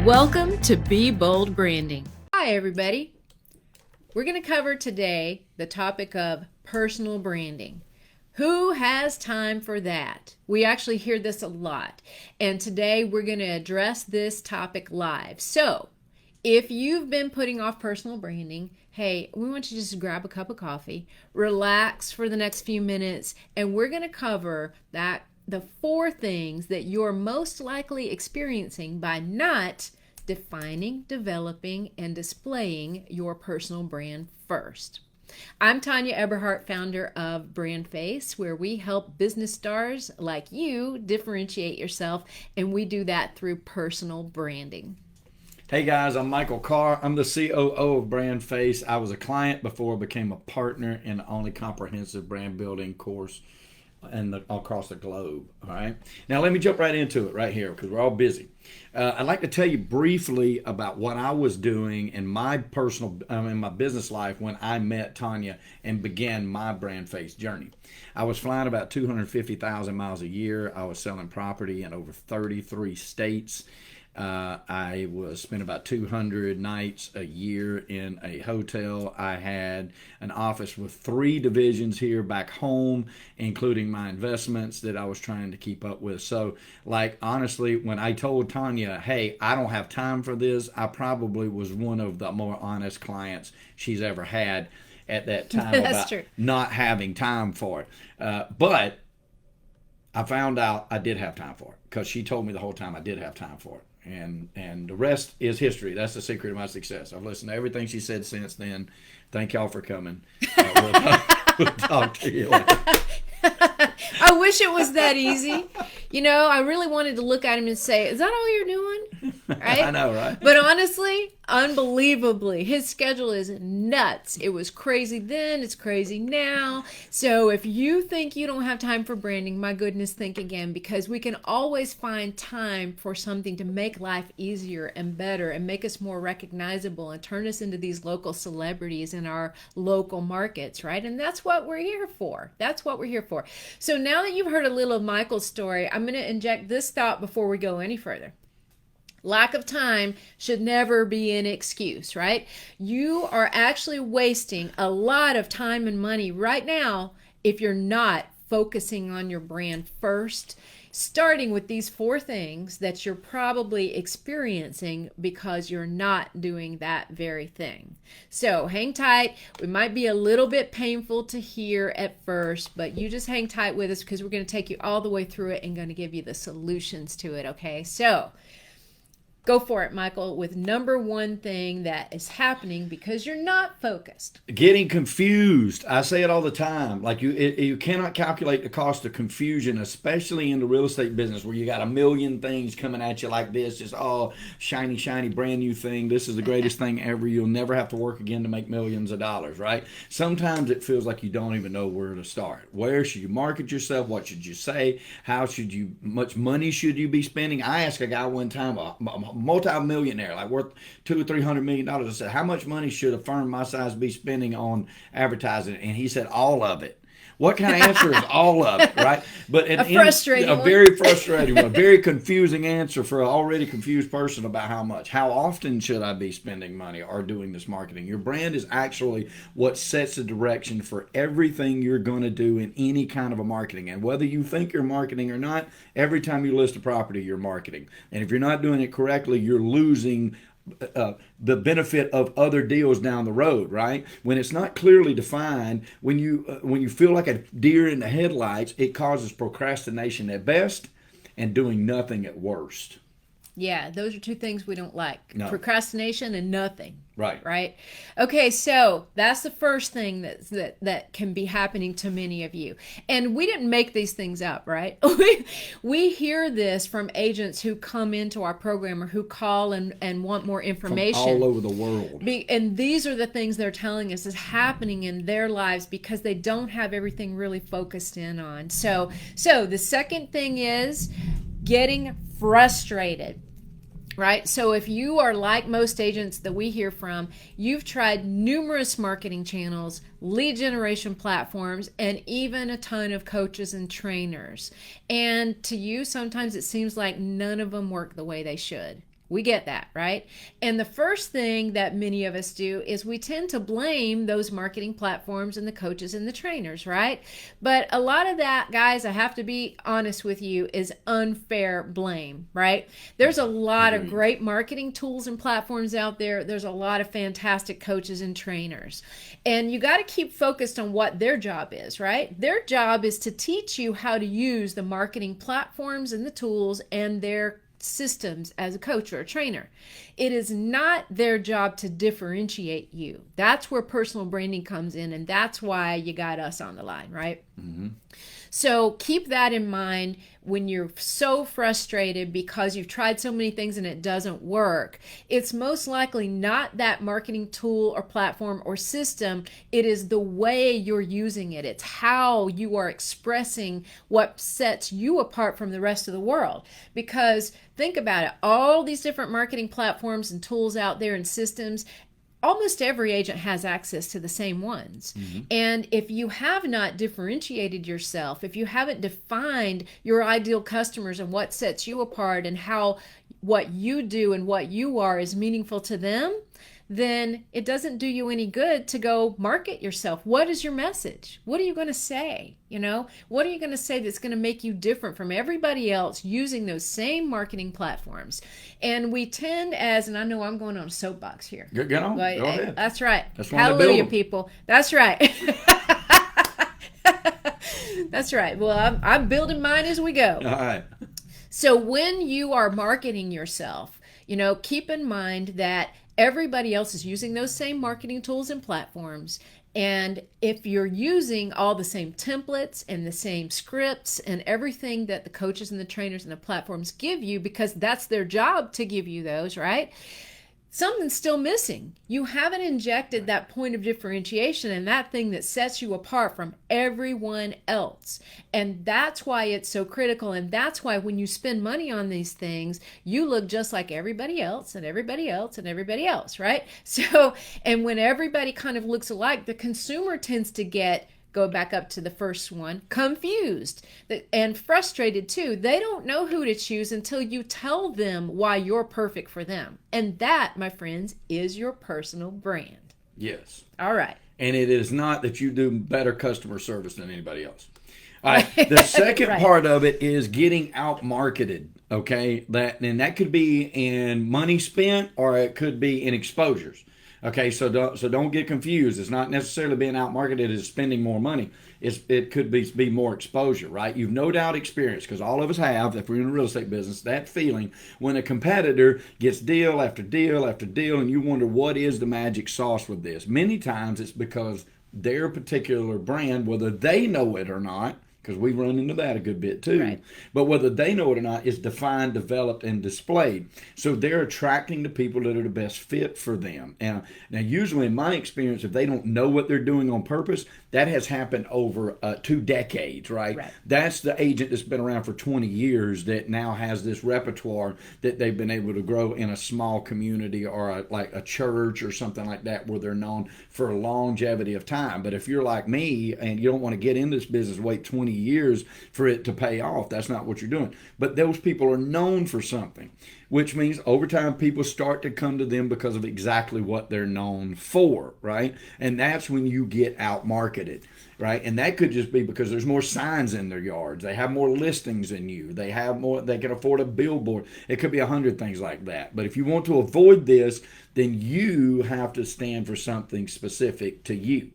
Welcome to Be Bold Branding. Hi, everybody. We're going to cover today the topic of personal branding. Who has time for that? We actually hear this a lot. And today we're going to address this topic live. So, if you've been putting off personal branding, hey, we want you to just grab a cup of coffee, relax for the next few minutes, and we're going to cover the 4 things that you're most likely experiencing by not defining, developing, and displaying your personal brand first. I'm Tonya Michael, founder of BrandFace, where we help business stars like you differentiate yourself, and we do that through personal branding. Hey guys, I'm Michael Carr. I'm the COO of BrandFace. I was a client before I became a partner in the only comprehensive brand building course across the globe. All right. Now let me jump right into it right here because we're all busy. I'd like to tell you briefly about what I was doing in my in my business life when I met Tonya and began my BrandFace journey. I was flying about 250,000 miles a year. I was selling property in over 33 states. I was spent about 200 nights a year in a hotel. I had an office with 3 divisions here back home, including my investments that I was trying to keep up with. So, honestly, when I told Tonya, hey, I don't have time for this, I probably was one of the more honest clients she's ever had at that time about not having time for it. But I found out I did have time for it because she told me the whole time I did have time for it. And the rest is history. That's the secret of my success. I've listened to everything she said since then. Thank y'all for coming. We'll talk to you later. I wish it was that easy. You know, I really wanted to look at him and say, is that all you're doing? Right? I know, right? But honestly, unbelievably, his schedule is nuts. It was crazy then, it's crazy now. So if you think you don't have time for branding, my goodness, think again, because we can always find time for something to make life easier and better and make us more recognizable and turn us into these local celebrities in our local markets, right? And that's what we're here for. That's what we're here for. So now that you've heard a little of Michael's story, I'm going to inject this thought before we go any further. Lack of time should never be an excuse, right? You are actually wasting a lot of time and money right now if you're not focusing on your brand first, starting with these 4 things that you're probably experiencing because you're not doing that very thing. So hang tight. We might be a little bit painful to hear at first, but you just hang tight with us because we're going to take you all the way through it and going to give you the solutions to it, okay? So go for it, Michael, with number 1 thing that is happening because you're not focused. Getting confused. I say it all the time. You cannot calculate the cost of confusion, especially in the real estate business where you got a million things coming at you like this, just all shiny, shiny, brand new thing. This is the greatest thing ever. You'll never have to work again to make millions of dollars, right? Sometimes it feels like you don't even know where to start. Where should you market yourself? What should you say? Much money should you be spending? I asked a guy one time, a multi-millionaire, worth $200 or $300 million. I said, how much money should a firm my size be spending on advertising? And he said, all of it. What kind of answer is all of it, right? But a frustrating one. Very frustrating one, a very confusing answer for an already confused person about how much. How often should I be spending money or doing this marketing? Your brand is actually what sets the direction for everything you're going to do in any kind of a marketing. And whether you think you're marketing or not, every time you list a property, you're marketing. And if you're not doing it correctly, you're losing the benefit of other deals down the road, right? When it's not clearly defined, when you feel like a deer in the headlights, it causes procrastination at best and doing nothing at worst. Yeah, those are 2 things we don't like. No. Procrastination and nothing. Right. Right? Okay, so that's the first thing that can be happening to many of you. And we didn't make these things up, right? We hear this from agents who come into our program or who call and want more information. From all over the world. And these are the things they're telling us is happening in their lives because they don't have everything really focused in on. So the second thing is getting frustrated. Right? So if you are like most agents that we hear from, you've tried numerous marketing channels, lead generation platforms, and even a ton of coaches and trainers. And to you, sometimes it seems like none of them work the way they should. We get that, right? And the first thing that many of us do is we tend to blame those marketing platforms and the coaches and the trainers, right? But a lot of that, guys, I have to be honest with you, is unfair blame, right? There's a lot of great marketing tools and platforms out there. There's a lot of fantastic coaches and trainers. And you got to keep focused on what their job is, right? Their job is to teach you how to use the marketing platforms and the tools and their systems as a coach or a trainer. It is not their job to differentiate you. That's where personal branding comes in, and that's why you got us on the line, right? Mm-hmm. So keep that in mind when you're so frustrated because you've tried so many things and it doesn't work. It's most likely not that marketing tool or platform or system. It is the way you're using it. It's how you are expressing what sets you apart from the rest of the world. Because think about it, all these different marketing platforms and tools out there and systems, almost every agent has access to the same ones. Mm-hmm. And if you have not differentiated yourself, if you haven't defined your ideal customers and what sets you apart and how what you do and what you are is meaningful to them, then it doesn't do you any good to go market yourself. What is your message? What are you going to say? What are you going to say that's going to make you different from everybody else using those same marketing platforms? And we tend and I know I'm going on a soapbox here. Get on. Go ahead. That's right. That's Hallelujah, people. That's right. That's right. Well, I'm building mine as we go. All right. So when you are marketing yourself, keep in mind that everybody else is using those same marketing tools and platforms. And if you're using all the same templates and the same scripts and everything that the coaches and the trainers and the platforms give you, because that's their job to give you those, right? Something's still missing. You haven't injected that point of differentiation and that thing that sets you apart from everyone else. And that's why it's so critical. And that's why when you spend money on these things, you look just like everybody else and everybody else and everybody else, right? So, and when everybody kind of looks alike, the consumer tends to go back up to the first one, confused and frustrated too. They don't know who to choose until you tell them why you're perfect for them. And that, my friends, is your personal brand. Yes. All right. And it is not that you do better customer service than anybody else. All right. The second part of it is getting out marketed. Okay. That could be in money spent or it could be in exposures. Okay, so don't get confused. It's not necessarily being out marketed as spending more money. It could be more exposure, right? You've no doubt experienced, because all of us have, if we're in the real estate business, that feeling when a competitor gets deal after deal after deal, and you wonder what is the magic sauce with this. Many times it's because their particular brand, whether they know it or not, because we run into that a good bit too. Right. But whether they know it or not is defined, developed, and displayed. So they're attracting the people that are the best fit for them. And now, usually in my experience, if they don't know what they're doing on purpose, that has happened over 2 decades, right? That's the agent that's been around for 20 years that now has this repertoire that they've been able to grow in a small community or like a church or something like that where they're known for a longevity of time. But if you're like me and you don't want to get in this business, wait 20 years for it to pay off, that's not what you're doing. But those people are known for something, which means over time people start to come to them because of exactly what they're known for, right? And that's when you get out marketed, right? And that could just be because there's more signs in their yards. They have more listings than you. They have more, they can afford a billboard. It could be 100 things like that. But if you want to avoid this, then you have to stand for something specific to you.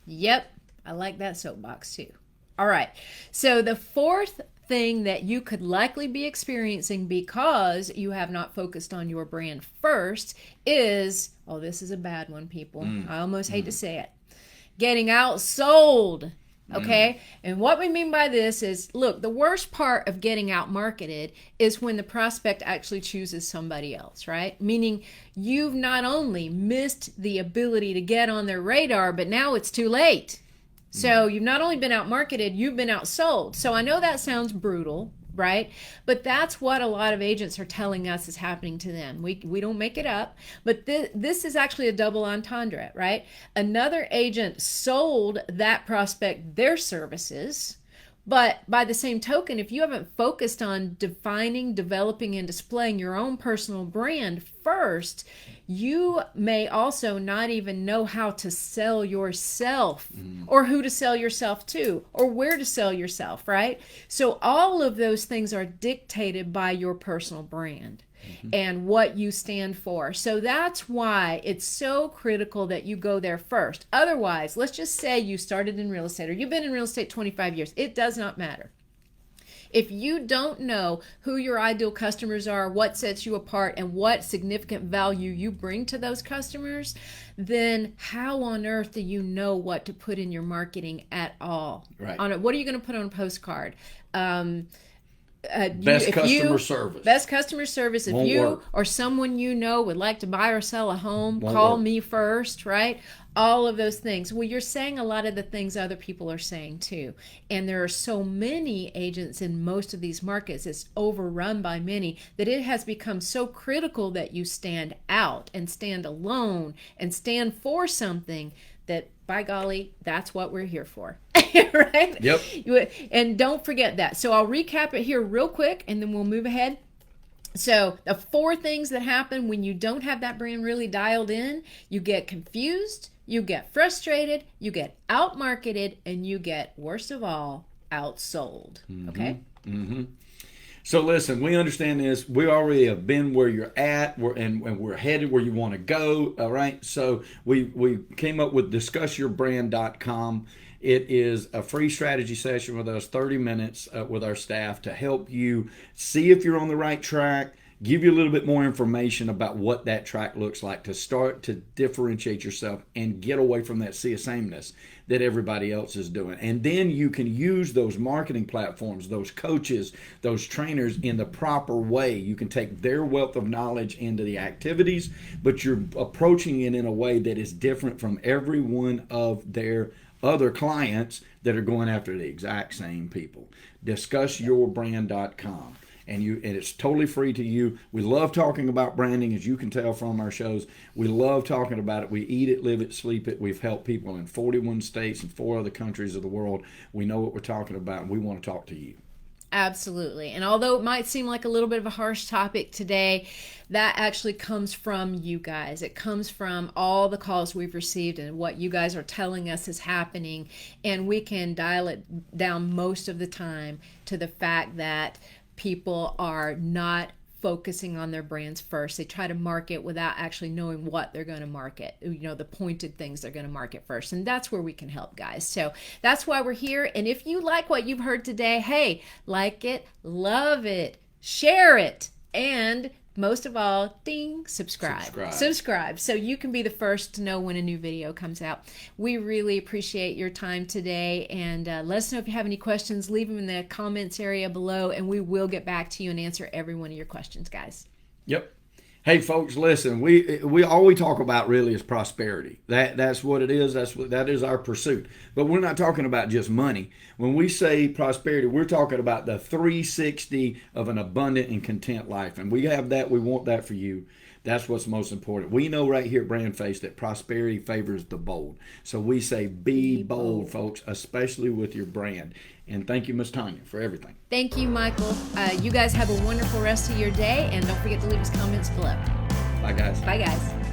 Yep. I like that soapbox too. All right. So the fourth thing that you could likely be experiencing because you have not focused on your brand first is, this is a bad one, people. I almost hate to say it. Getting outsold. Okay. And what we mean by this is, look, the worst part of getting out marketed is when the prospect actually chooses somebody else, right? Meaning you've not only missed the ability to get on their radar, but now it's too late. So you've not only been out marketed, you've been outsold. So I know that sounds brutal, right? But that's what a lot of agents are telling us is happening to them. We don't make it up, but this is actually a double entendre, right? Another agent sold that prospect their services, But by the same token, if you haven't focused on defining, developing, and displaying your own personal brand first, you may also not even know how to sell yourself or who to sell yourself to or where to sell yourself, right? So all of those things are dictated by your personal brand and what you stand for. So that's why it's so critical that you go there first. Otherwise, let's just say you started in real estate or you've been in real estate 25 years. It does not matter. If you don't know who your ideal customers are, what sets you apart, and what significant value you bring to those customers, then how on earth do you know what to put in your marketing at all? Right. What are you going to put on a postcard? Best customer service. Best customer service. If Won't you work. or someone you know would like to buy or sell a home, Won't call work. me first, right? All of those things. Well, you're saying a lot of the things other people are saying too. And there are so many agents in most of these markets, it's overrun by many, that it has become so critical that you stand out and stand alone and stand for something that, by golly, that's what we're here for. Right? Yep. And don't forget that. So I'll recap it here real quick and then we'll move ahead. So the 4 things that happen when you don't have that brand really dialed in: you get confused, you get frustrated, you get outmarketed, and you get, worst of all, outsold. Okay? So listen, we understand this. We already have been where you're at, and we're headed where you want to go. All right. So we came up with discussyourbrand.com. It is a free strategy session with us, 30 minutes with our staff to help you see if you're on the right track, give you a little bit more information about what that track looks like to start to differentiate yourself and get away from that sea of sameness that everybody else is doing. And then you can use those marketing platforms, those coaches, those trainers in the proper way. You can take their wealth of knowledge into the activities, but you're approaching it in a way that is different from every one of their other clients that are going after the exact same people. Discussyourbrand.com. And it's totally free to you. We love talking about branding, as you can tell from our shows. We love talking about it. We eat it, live it, sleep it. We've helped people in 41 states and 4 other countries of the world. We know what we're talking about, and we want to talk to you. Absolutely. And although it might seem like a little bit of a harsh topic today, that actually comes from you guys. It comes from all the calls we've received and what you guys are telling us is happening. And we can dial it down most of the time to the fact that people are not focusing on their brands first. They try to market without actually knowing what they're going to market, the pointed things they're going to market first. And that's where we can help, guys. So that's why we're here. And if you like what you've heard today, hey, like it, love it, share it, and most of all, ding, subscribe so you can be the first to know when a new video comes out. We really appreciate your time today, and let us know if you have any questions. Leave them in the comments area below, and we will get back to you and answer every one of your questions, guys. Yep. Hey folks, listen, we all we talk about really is prosperity. That's what it is. That is our pursuit. But we're not talking about just money. When we say prosperity, we're talking about the 360 of an abundant and content life. And we have that. We want that for you. That's what's most important. We know right here at BrandFace that prosperity favors the bold. So we say be bold, folks, especially with your brand. And thank you, Miss Tonya, for everything. Thank you, Michael. You guys have a wonderful rest of your day, and don't forget to leave us comments below. Bye, guys. Bye, guys.